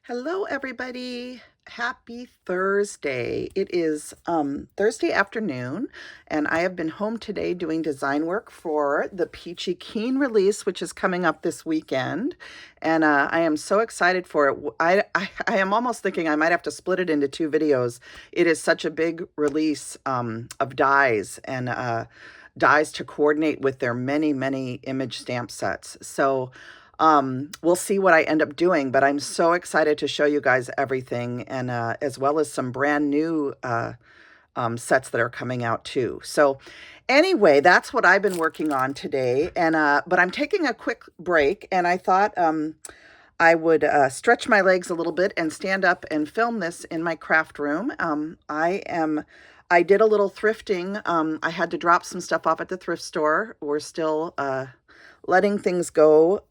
Hello, everybody. Happy Thursday. It is Thursday afternoon, and I have been home today doing design work for the Peachy Keen release, which is coming up this weekend. And I am so excited for it. I am almost thinking I might have to split it into two videos. It is such a big release of dies and dies to coordinate with their many, many image stamp sets. So we'll see what I end up doing, but I'm so excited to show you guys everything, and as well as some brand new sets that are coming out too. So anyway, that's what I've been working on today, and but I'm taking a quick break, and I thought I would stretch my legs a little bit and stand up and film this in my craft room. I did a little thrifting. I had to drop some stuff off at the thrift store. We're still letting things go.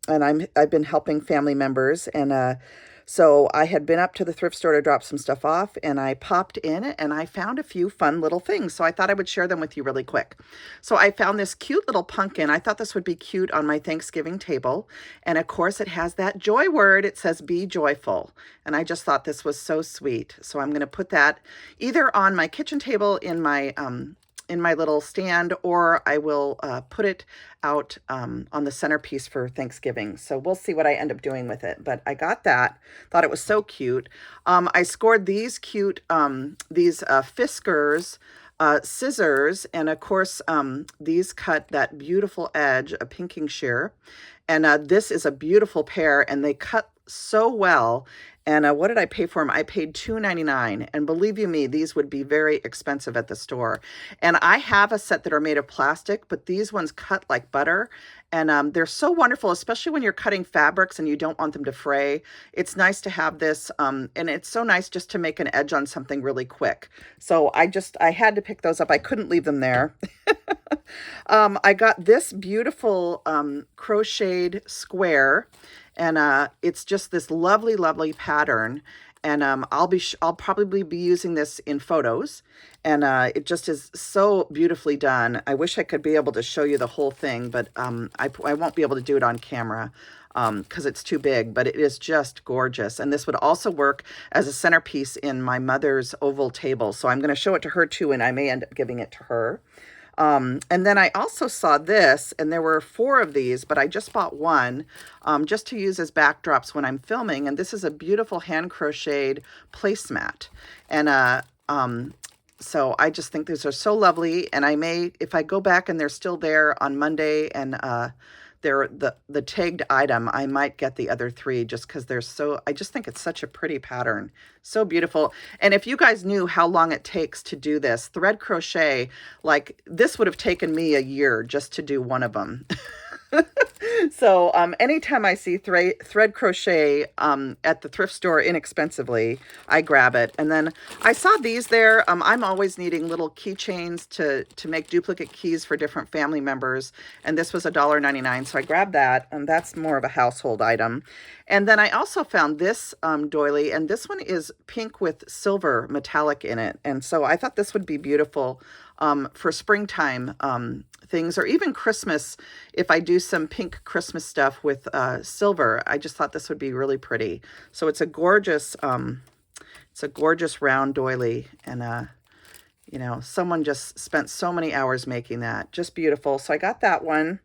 And I've been helping family members, and so I had been up to the thrift store to drop some stuff off, and I popped in and I found a few fun little things. So I thought I would share them with you really quick. So I found this cute little pumpkin. I thought this would be cute on my Thanksgiving table. And of course it has that joy word. It says be joyful. And I just thought this was so sweet. So I'm going to put that either on my kitchen table in my little stand, or I will put it out on the centerpiece for Thanksgiving. So we'll see what I end up doing with it. But I got that, thought it was so cute. I scored these cute, these Fiskars scissors, and of course these cut that beautiful edge, a pinking shear. And this is a beautiful pair, and they cut so well. And what did I pay for them? I paid $2.99. And believe you me, these would be very expensive at the store. And I have a set that are made of plastic, but these ones cut like butter. And they're so wonderful, especially when you're cutting fabrics and you don't want them to fray. It's nice to have this. And it's so nice just to make an edge on something really quick. So I had to pick those up. I couldn't leave them there. I got this beautiful crocheted square, and it's just this lovely, lovely pattern. And I'll probably be using this in photos, and it just is so beautifully done. I wish I could be able to show you the whole thing, but I won't be able to do it on camera because it's too big, but it is just gorgeous. And this would also work as a centerpiece in my mother's oval table. So I'm going to show it to her too, and I may end up giving it to her. And then I also saw this, and there were 4 of these, but I just bought one just to use as backdrops when I'm filming. And this is a beautiful hand crocheted placemat. And so I just think these are so lovely. And I may, if I go back and they're still there on Monday and they're the tagged item, I might get the other 3 just because they're so, I just think it's such a pretty pattern. So beautiful. And if you guys knew how long it takes to do this, thread crochet, like this would have taken me a year just to do one of them. So anytime I see thread crochet at the thrift store inexpensively, I grab it. And then I saw these there. I'm always needing little keychains to make duplicate keys for different family members. And this was $1.99, so I grabbed that. And that's more of a household item. And then I also found this doily, and this one is pink with silver metallic in it. And so I thought this would be beautiful for springtime things, or even Christmas. If I do some pink Christmas stuff with silver, I just thought this would be really pretty. So it's a gorgeous round doily, and you know, someone just spent so many hours making that. Just beautiful. So I got that one.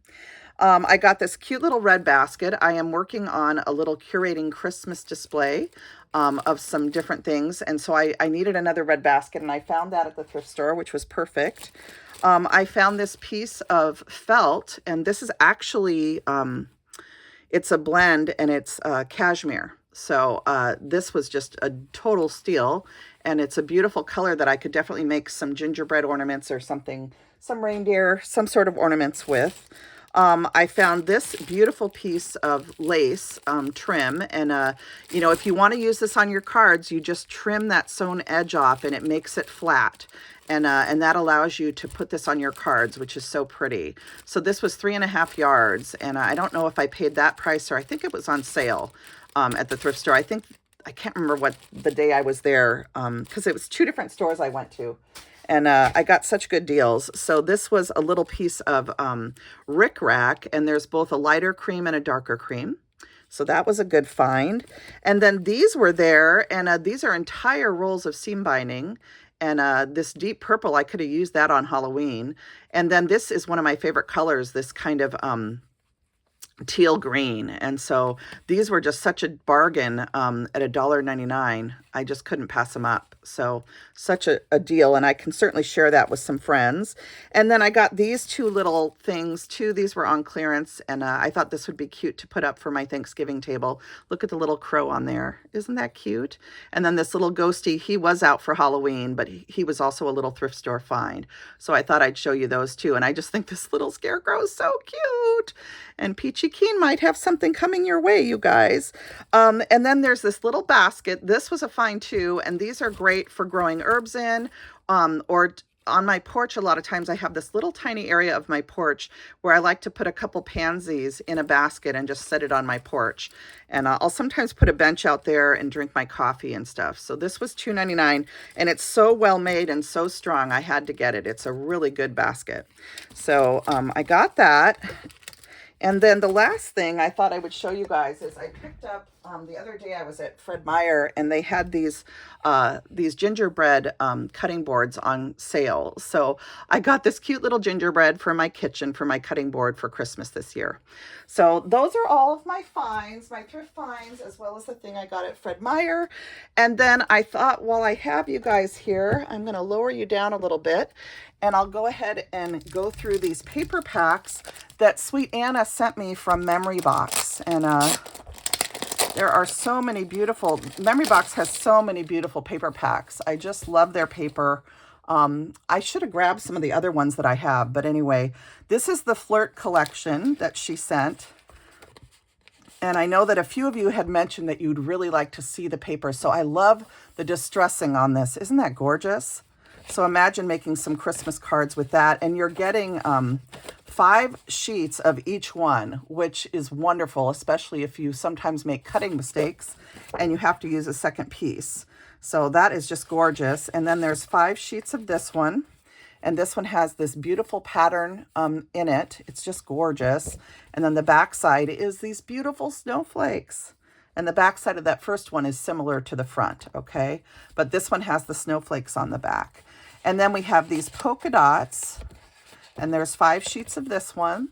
I got this cute little red basket. I am working on a little curating Christmas display of some different things. And so I needed another red basket, and I found that at the thrift store, which was perfect. I found this piece of felt, and this is actually, it's a blend, and it's cashmere. So this was just a total steal, and it's a beautiful color that I could definitely make some gingerbread ornaments or something, some reindeer, some sort of ornaments with. I found this beautiful piece of lace trim, and you know, if you want to use this on your cards, you just trim that sewn edge off and it makes it flat. And that allows you to put this on your cards, which is so pretty. So this was 3.5 yards, and I don't know if I paid that price, or I think it was on sale at the thrift store. I can't remember what the day I was there, because it was 2 different stores I went to. And I got such good deals. So this was a little piece of rickrack, and there's both a lighter cream and a darker cream. So that was a good find. And then these were there, and these are entire rolls of seam binding. And this deep purple, I could have used that on Halloween. And then this is one of my favorite colors, this kind of teal green. And so these were just such a bargain at $1.99. I just couldn't pass them up. So such a deal. And I can certainly share that with some friends. And then I got these two little things too. These were on clearance. And I thought this would be cute to put up for my Thanksgiving table. Look at the little crow on there. Isn't that cute? And then this little ghosty, he was out for Halloween, but he was also a little thrift store find. So I thought I'd show you those too. And I just think this little scarecrow is so cute. And Peachy Keen might have something coming your way, you guys. And then there's this little basket. This was a find too, and these are great for growing herbs in, or on my porch. A lot of times I have this little tiny area of my porch where I like to put a couple pansies in a basket and just set it on my porch. And I'll sometimes put a bench out there and drink my coffee and stuff. So this was $2.99, and it's so well made and so strong. I had to get it. It's a really good basket. So I got that. And then the last thing I thought I would show you guys is I picked up, the other day I was at Fred Meyer, and they had these gingerbread cutting boards on sale. So I got this cute little gingerbread for my kitchen, for my cutting board for Christmas this year. So those are all of my finds, my thrift finds, as well as the thing I got at Fred Meyer. And then I thought, while I have you guys here, I'm going to lower you down a little bit, and I'll go ahead and go through these paper packs that Sweet Anna sent me from Memory Box. And there are so many beautiful, Memory Box has so many beautiful paper packs. I just love their paper. I should have grabbed some of the other ones that I have, but anyway, this is the Flirt collection that she sent. And I know that a few of you had mentioned that you'd really like to see the paper. So I love the distressing on this. Isn't that gorgeous? So imagine making some Christmas cards with that. And you're getting 5 sheets of each one, which is wonderful, especially if you sometimes make cutting mistakes and you have to use a second piece. So that is just gorgeous. And then there's 5 sheets of this one. And this one has this beautiful pattern in it. It's just gorgeous. And then the back side is these beautiful snowflakes. And the back side of that first one is similar to the front, okay? But this one has the snowflakes on the back. And then we have these polka dots, and there's 5 sheets of this one.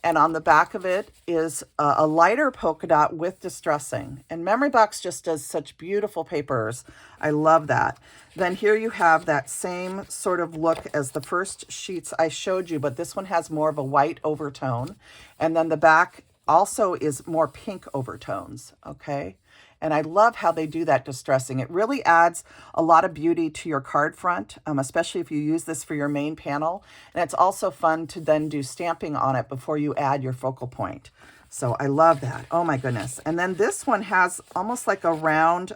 And on the back of it is a lighter polka dot with distressing. And Memory Box just does such beautiful papers. I love that. Then here you have that same sort of look as the first sheets I showed you, but this one has more of a white overtone. And then the back also is more pink overtones, okay? And I love how they do that distressing. It really adds a lot of beauty to your card front, especially if you use this for your main panel. And it's also fun to then do stamping on it before you add your focal point. So I love that. Oh my goodness. And then this one has almost like a round,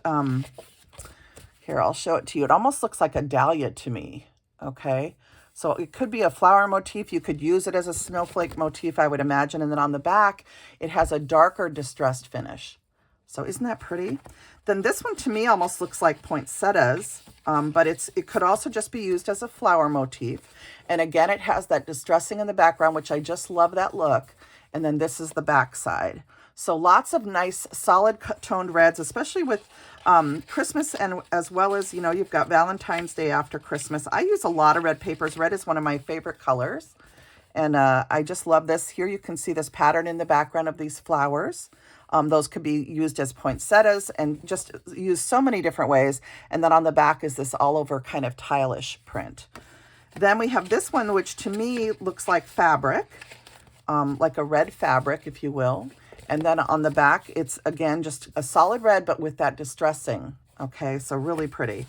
here, I'll show it to you. It almost looks like a dahlia to me, okay? So it could be a flower motif. You could use it as a snowflake motif, I would imagine. And then on the back, it has a darker distressed finish. So isn't that pretty? Then this one to me almost looks like poinsettias, but it could also just be used as a flower motif. And again, it has that distressing in the background, which I just love that look. And then this is the back side. So lots of nice solid toned reds, especially with Christmas, and as well as, you know, you've got Valentine's Day after Christmas. I use a lot of red papers. Red is one of my favorite colors. And I just love this. Here you can see this pattern in the background of these flowers. Those could be used as poinsettias and just used so many different ways. And then on the back is this all over kind of tile-ish print. Then we have this one, which to me looks like fabric, like a red fabric, if you will. And then on the back, it's again, just a solid red, but with that distressing. Okay, so really pretty.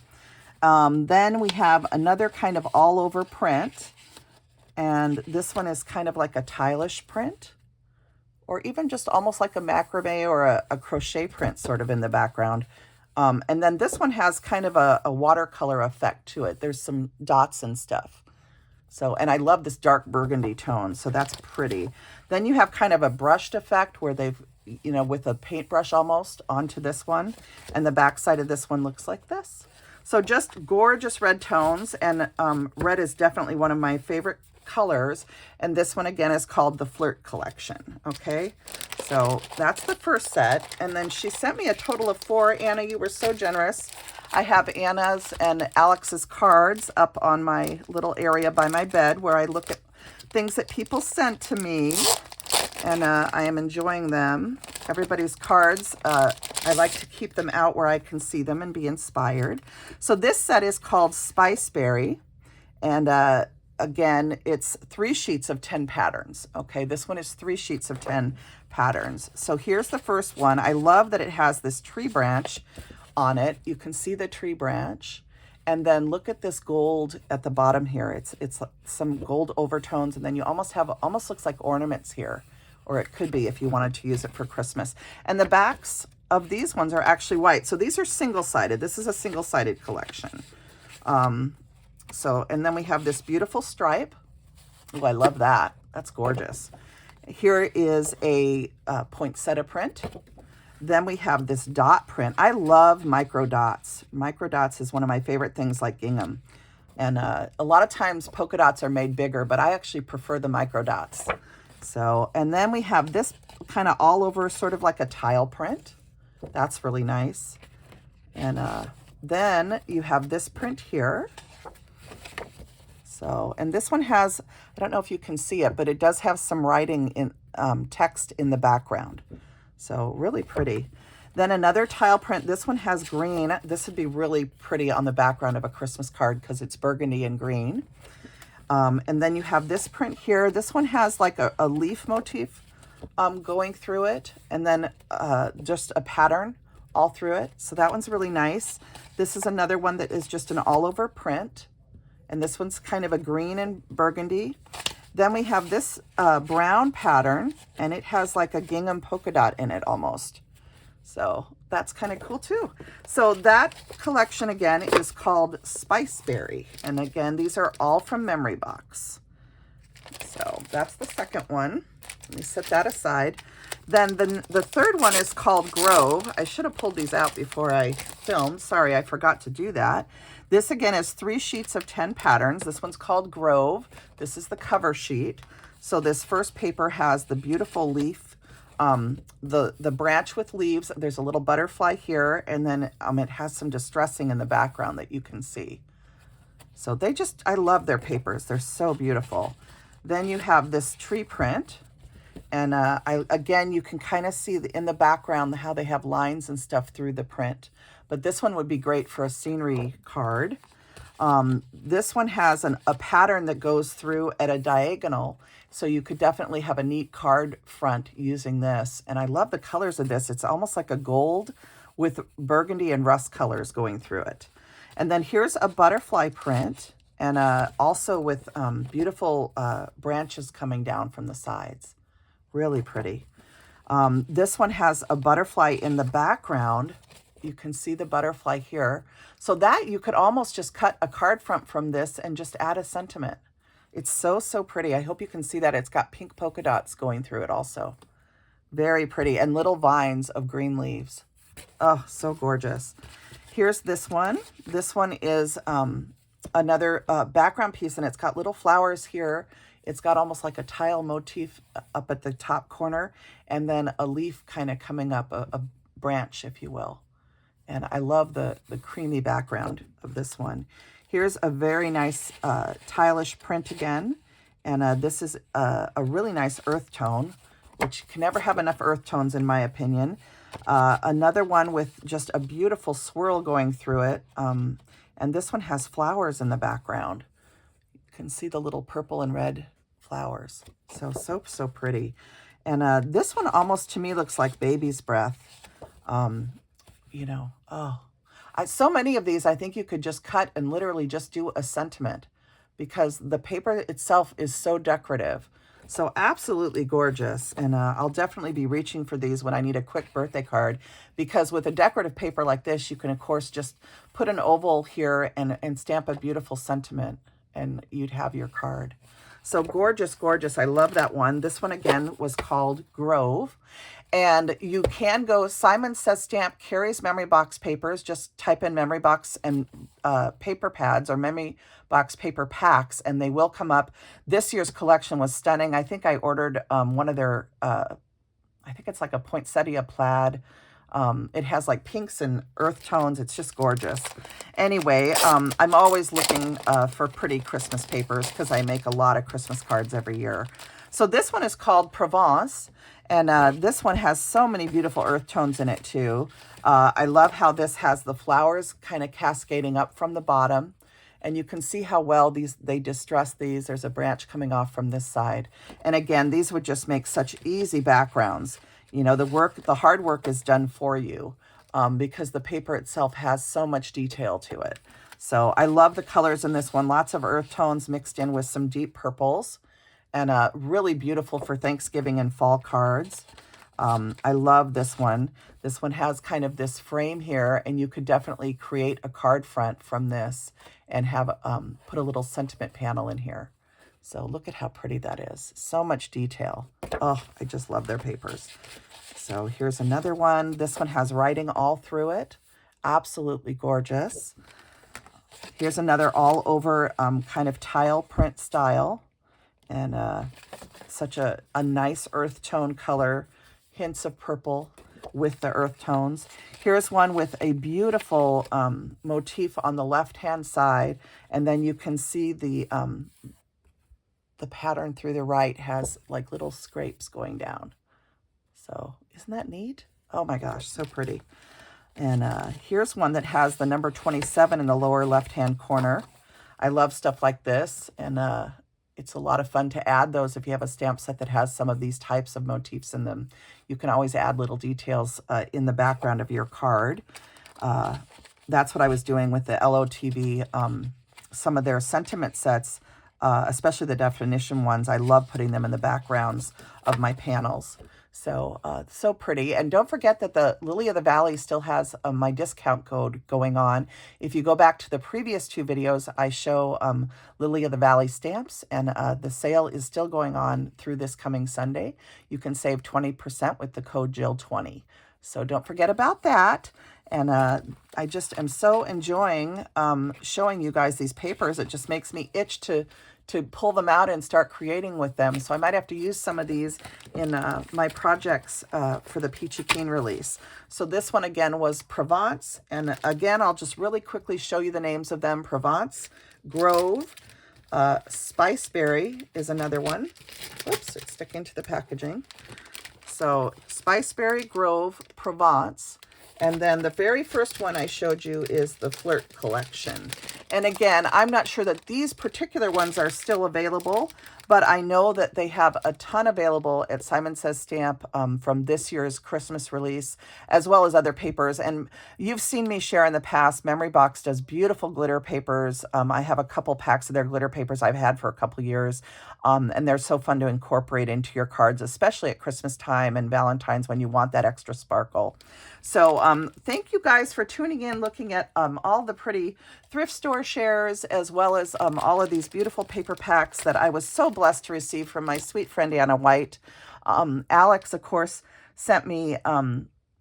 Then we have another kind of all over print. And this one is kind of like a tile-ish print, or even just almost like a macrame or a crochet print sort of in the background. And then this one has kind of a watercolor effect to it. There's some dots and stuff. So, and I love this dark burgundy tone, so that's pretty. Then you have kind of a brushed effect where they've, you know, with a paintbrush almost onto this one. And the back side of this one looks like this. So just gorgeous red tones, and red is definitely one of my favorite colors. And this one again is called the Flirt collection. Okay, So that's the first set. And then she sent me a total of 4. Anna, you were so generous. I have Anna's and Alex's cards up on my little area by my bed where I look at things that people sent to me. And I am enjoying them. Everybody's cards, I like to keep them out where I can see them and be inspired. So this set is called Spiceberry. And again, it's 3 sheets of 10 patterns. Okay, this one is 3 sheets of 10 patterns. So here's the first one. I love that it has this tree branch on it. You can see the tree branch. And then look at this gold at the bottom here. It's some gold overtones, and then you almost looks like ornaments here. Or it could be if you wanted to use it for Christmas. And the backs of these ones are actually white. So these are single-sided. This is a single-sided collection. And then we have this beautiful stripe. Oh, I love that. That's gorgeous. Here is a poinsettia print. Then we have this dot print. I love micro dots. Micro dots is one of my favorite things like gingham. And a lot of times polka dots are made bigger, but I actually prefer the micro dots. So, and then we have this kind of all over sort of like a tile print. That's really nice. And then you have this print here. So, and this one has, I don't know if you can see it, but it does have some writing in text in the background. So really pretty. Then another tile print. This one has green. This would be really pretty on the background of a Christmas card because it's burgundy and green. And then you have this print here. This one has like a leaf motif going through it, and then just a pattern all through it. So that one's really nice. This is another one that is just an all-over print, and this one's kind of a green and burgundy. Then we have this brown pattern, and it has like a gingham polka dot in it almost. So that's kind of cool too. So that collection again is called Spiceberry. And again, these are all from Memory Box. So that's the second one. Let me set that aside. Then the third one is called Grove. I should have pulled these out before I filmed. Sorry, I forgot to do that. This again is 3 sheets of 10 patterns. This one's called Grove. This is the cover sheet. So this first paper has the beautiful leaf, the branch with leaves. There's a little butterfly here, and then it has some distressing in the background that you can see. So I love their papers. They're so beautiful. Then you have this tree print, and again, you can kind of see in the background how they have lines and stuff through the print. But this one would be great for a scenery card. This one has a pattern that goes through at a diagonal, so you could definitely have a neat card front using this. And I love the colors of this. It's almost like a gold with burgundy and rust colors going through it. And then here's a butterfly print, and also with beautiful branches coming down from the sides. Really pretty. This one has a butterfly in the background. You can see the butterfly here. So that you could almost just cut a card front from this and just add a sentiment. It's so, so pretty. I hope you can see that. It's got pink polka dots going through it also. Very pretty. And little vines of green leaves. Oh, so gorgeous. Here's this one. This one is another background piece, and it's got little flowers here. It's got almost like a tile motif up at the top corner, and then a leaf kind of coming up, a branch, if you will. And I love the creamy background of this one. Here's a very nice tile-ish print again. And this is a really nice earth tone, which you can never have enough earth tones in my opinion. Another one with just a beautiful swirl going through it. And this one has flowers in the background. You can see the little purple and red flowers. So pretty. And this one almost to me looks like baby's breath. You know, so many of these I think you could just cut and literally just do a sentiment because the paper itself is so decorative. So absolutely gorgeous. And I'll definitely be reaching for these when I need a quick birthday card, because with a decorative paper like this, you can of course just put an oval here and stamp a beautiful sentiment and you'd have your card. So gorgeous, gorgeous. I love that one. This one again was called Grove. And you can go, Simon Says Stamp carries Memory Box papers. Just type in Memory Box and paper pads or Memory Box paper packs, and they will come up. This year's collection was stunning. I think I ordered one of their I think it's like a poinsettia plaid. It has like pinks and earth tones. It's just gorgeous. Anyway, I'm always looking for pretty Christmas papers because I make a lot of Christmas cards every year. So this one is called Provence, and this one has so many beautiful earth tones in it too. I love how this has the flowers kind of cascading up from the bottom. And you can see how well they distress these. There's a branch coming off from this side. And again, these would just make such easy backgrounds. You know, the hard work is done for you because the paper itself has so much detail to it. So I love the colors in this one. Lots of earth tones mixed in with some deep purples. And really beautiful for Thanksgiving and fall cards. I love this one. This one has kind of this frame here, and you could definitely create a card front from this and have put a little sentiment panel in here. So look at how pretty that is. So much detail. Oh, I just love their papers. So here's another one. This one has writing all through it. Absolutely gorgeous. Here's another all over kind of tile print style. And such a nice earth tone color. Hints of purple with the earth tones. Here's one with a beautiful motif on the left-hand side, and then you can see the pattern through the right has like little scrapes going down. So isn't that neat? Oh my gosh, so pretty. And here's one that has the number 27 in the lower left-hand corner. I love stuff like this, and it's a lot of fun to add those if you have a stamp set that has some of these types of motifs in them. You can always add little details in the background of your card. That's what I was doing with the LOTV, some of their sentiment sets, especially the definition ones. I love putting them in the backgrounds of my panels. So, so pretty. And don't forget that the Lily of the Valley still has my discount code going on. If you go back to the previous two videos, I show Lily of the Valley stamps, and the sale is still going on through this coming Sunday. You can save 20% with the code Jill20. So don't forget about that. And I just am so enjoying showing you guys these papers. It just makes me itch to pull them out and start creating with them. So I might have to use some of these in my projects for the Peachy Keen release. So this one again was Provence. And again, I'll just really quickly show you the names of them. Provence, Grove, Spiceberry is another one. Whoops, it's sticking to the packaging. So Spiceberry, Grove, Provence. And then the very first one I showed you is the Flirt Collection. And again, I'm not sure that these particular ones are still available, but I know that they have a ton available at Simon Says Stamp from this year's Christmas release, as well as other papers. And you've seen me share in the past, Memory Box does beautiful glitter papers. I have a couple packs of their glitter papers I've had for a couple years, and they're so fun to incorporate into your cards, especially at Christmas time and Valentine's when you want that extra sparkle. So thank you guys for tuning in, looking at all the pretty thrift store shares, as well as all of these beautiful paper packs that I was so blessed to receive from my sweet friend Anna Wight. Alex, of course, sent me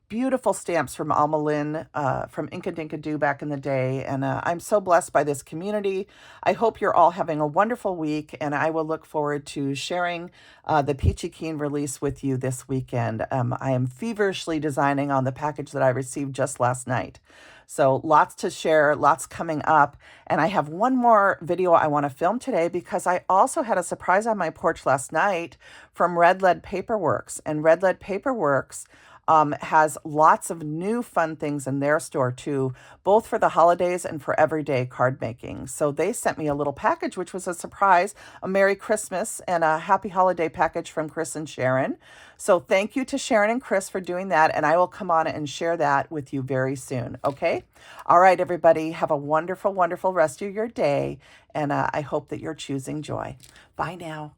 beautiful stamps from Alma Lynn, from Inka Dinka Doo back in the day. And I'm so blessed by this community. I hope you're all having a wonderful week, and I will look forward to sharing the Peachy Keen release with you this weekend. I am feverishly designing on the package that I received just last night. So lots to share, lots coming up. And I have one more video I want to film today because I also had a surprise on my porch last night from Red Lead Paperworks. And Red Lead Paperworks has lots of new fun things in their store too, both for the holidays and for everyday card making. So they sent me a little package, which was a surprise, a Merry Christmas and a Happy Holiday package from Chris and Sharon. So thank you to Sharon and Chris for doing that, and I will come on and share that with you very soon, okay? All right, everybody, have a wonderful, wonderful rest of your day, and I hope that you're choosing joy. Bye now.